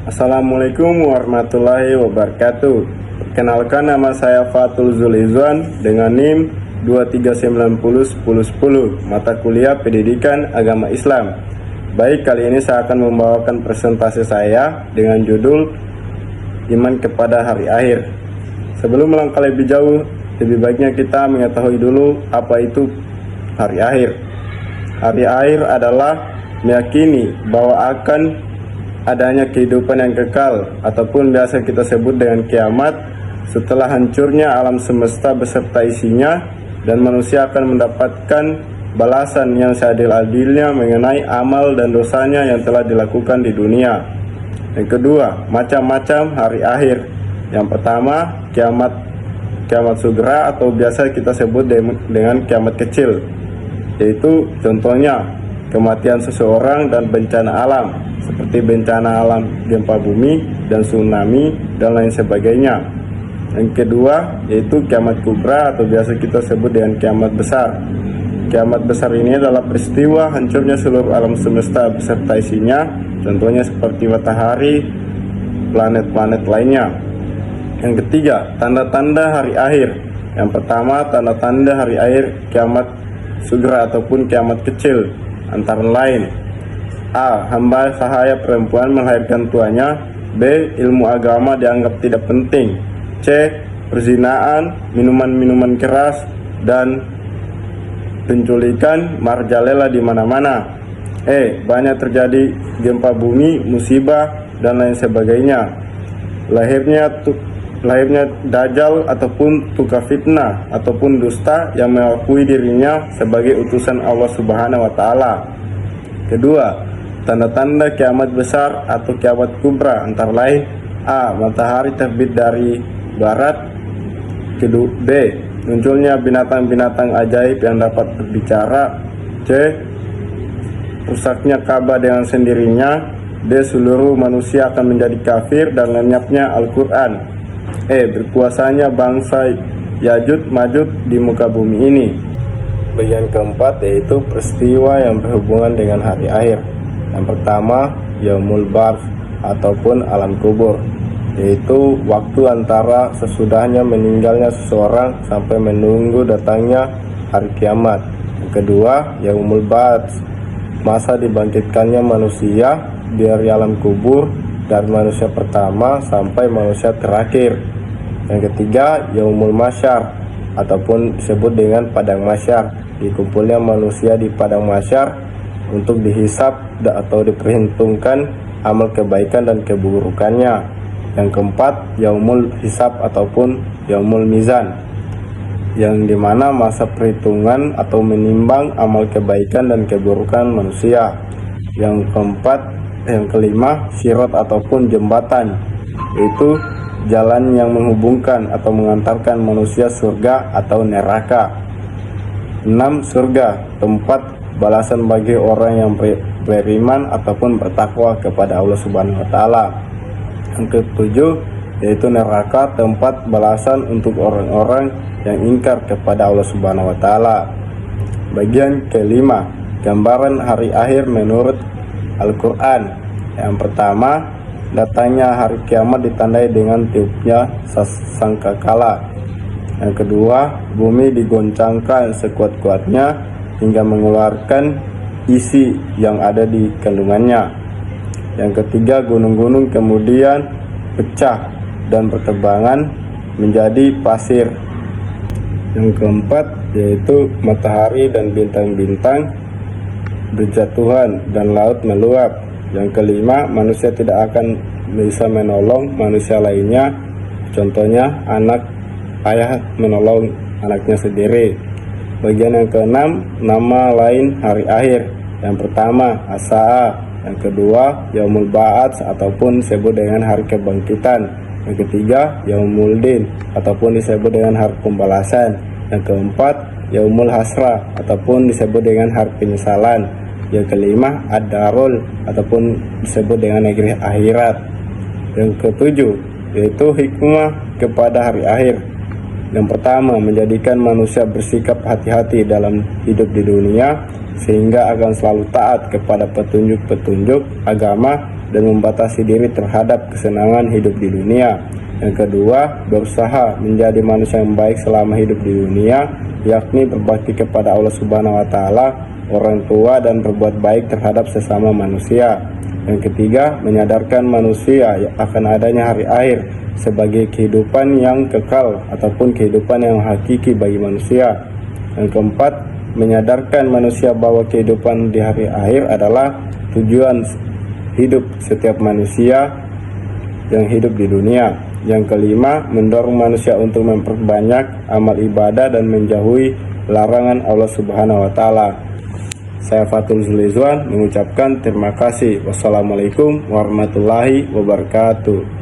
Assalamualaikum warahmatullahi wabarakatuh. Perkenalkan, nama saya Fatul Zulizwan dengan NIM 23901010, mata kuliah Pendidikan Agama Islam. Baik, kali ini saya akan membawakan presentasi saya dengan judul Iman kepada Hari Akhir. Sebelum melangkah lebih jauh, lebih baiknya kita mengetahui dulu apa itu hari akhir. Hari akhir adalah meyakini bahwa akan adanya kehidupan yang kekal ataupun biasa kita sebut dengan kiamat setelah hancurnya alam semesta beserta isinya, dan manusia akan mendapatkan balasan yang seadil-adilnya mengenai amal dan dosanya yang telah dilakukan di dunia. Yang kedua, macam-macam hari akhir. Yang pertama, kiamat sugera atau biasa kita sebut dengan kiamat kecil, yaitu contohnya kematian seseorang dan bencana alam seperti bencana alam gempa bumi dan tsunami dan lain sebagainya. Yang kedua yaitu kiamat kubra atau biasa kita sebut dengan kiamat besar. Kiamat besar ini adalah peristiwa hancurnya seluruh alam semesta beserta isinya, contohnya seperti matahari, planet-planet lainnya. Yang ketiga, tanda-tanda hari akhir. Yang pertama, tanda-tanda hari akhir kiamat sugera ataupun kiamat kecil antara lain: A. Hamba sahaya perempuan melahirkan tuanya. B. Ilmu agama dianggap tidak penting. C. Perzinaan, minuman-minuman keras, dan penculikan merajalela di mana-mana. E. Banyak terjadi gempa bumi, musibah, dan lain sebagainya. Lahirnya Dajjal ataupun tukar fitnah ataupun dusta yang mengakui dirinya sebagai utusan Allah Subhanahu wa Ta'ala. Kedua, tanda-tanda kiamat besar atau kiamat kubra antara lain: A. Matahari terbit dari barat. Kedua, B. Munculnya binatang-binatang ajaib yang dapat berbicara. C. Rusaknya Ka'bah dengan sendirinya. D. Seluruh manusia akan menjadi kafir dan lenyapnya Al-Quran. E. Berkuasanya bangsa Yajud Majud di muka bumi ini. Bagian keempat yaitu peristiwa yang berhubungan dengan hari akhir. Yang pertama, Yaumul Ba'ts ataupun alam kubur, yaitu waktu antara sesudahnya meninggalnya seseorang sampai menunggu datangnya hari kiamat. Yang kedua, Yaumul Ba'ts, masa dibangkitkannya manusia dari alam kubur, dari manusia pertama sampai manusia terakhir. Yang ketiga, Yaumul Mahsyar ataupun disebut dengan padang mahsyar, dikumpulnya manusia di padang mahsyar untuk dihisap atau diperhitungkan amal kebaikan dan keburukannya. Yang keempat, Yaumul Hisab ataupun Yaumul Mizan, yang dimana masa perhitungan atau menimbang amal kebaikan dan keburukan manusia. Yang kelima, Sirat ataupun jembatan, yaitu jalan yang menghubungkan atau mengantarkan manusia surga atau neraka. 6. Surga, tempat balasan bagi orang yang beriman ataupun bertakwa kepada Allah Subhanahu wa Ta'ala. Yang ketujuh yaitu neraka, tempat balasan untuk orang-orang yang ingkar kepada Allah Subhanahu wa Ta'ala. Bagian kelima, gambaran hari akhir menurut Al-Quran. Yang pertama, datangnya hari kiamat ditandai dengan tiupnya sangkakala. Yang kedua, bumi digoncangkan sekuat-kuatnya hingga mengeluarkan isi yang ada di kandungannya. Yang ketiga, gunung-gunung kemudian pecah dan berterbangan menjadi pasir. Yang keempat yaitu matahari dan bintang-bintang berjatuhan dan laut meluap. Yang kelima, manusia tidak akan bisa menolong manusia lainnya, contohnya ayah menolong anaknya sendiri. Bagian yang keenam, nama lain hari akhir. Yang pertama, As-Sa'a. Yang kedua, Yaumul Ba'ats ataupun disebut dengan hari kebangkitan. Yang ketiga, Yaumuddin ataupun disebut dengan hari pembalasan. Yang keempat, Yaumul Hasrah ataupun disebut dengan hari penyesalan. Yang kelima, Ad-Darul ataupun disebut dengan negeri akhirat. Yang ketujuh yaitu hikmah kepada hari akhir. Yang pertama, menjadikan manusia bersikap hati-hati dalam hidup di dunia sehingga akan selalu taat kepada petunjuk-petunjuk agama dan membatasi diri terhadap kesenangan hidup di dunia. Yang kedua, berusaha menjadi manusia yang baik selama hidup di dunia, yakni berbakti kepada Allah Subhanahu wa Ta'ala, orang tua, dan berbuat baik terhadap sesama manusia. Yang ketiga, menyadarkan manusia akan adanya hari akhir sebagai kehidupan yang kekal ataupun kehidupan yang hakiki bagi manusia. Yang keempat, menyadarkan manusia bahwa kehidupan di hari akhir adalah tujuan hidup setiap manusia yang hidup di dunia. Yang kelima, mendorong manusia untuk memperbanyak amal ibadah dan menjauhi larangan Allah Subhanahu wa Ta'ala. Saya Fatul Zulizwan mengucapkan terima kasih. Wassalamualaikum warahmatullahi wabarakatuh.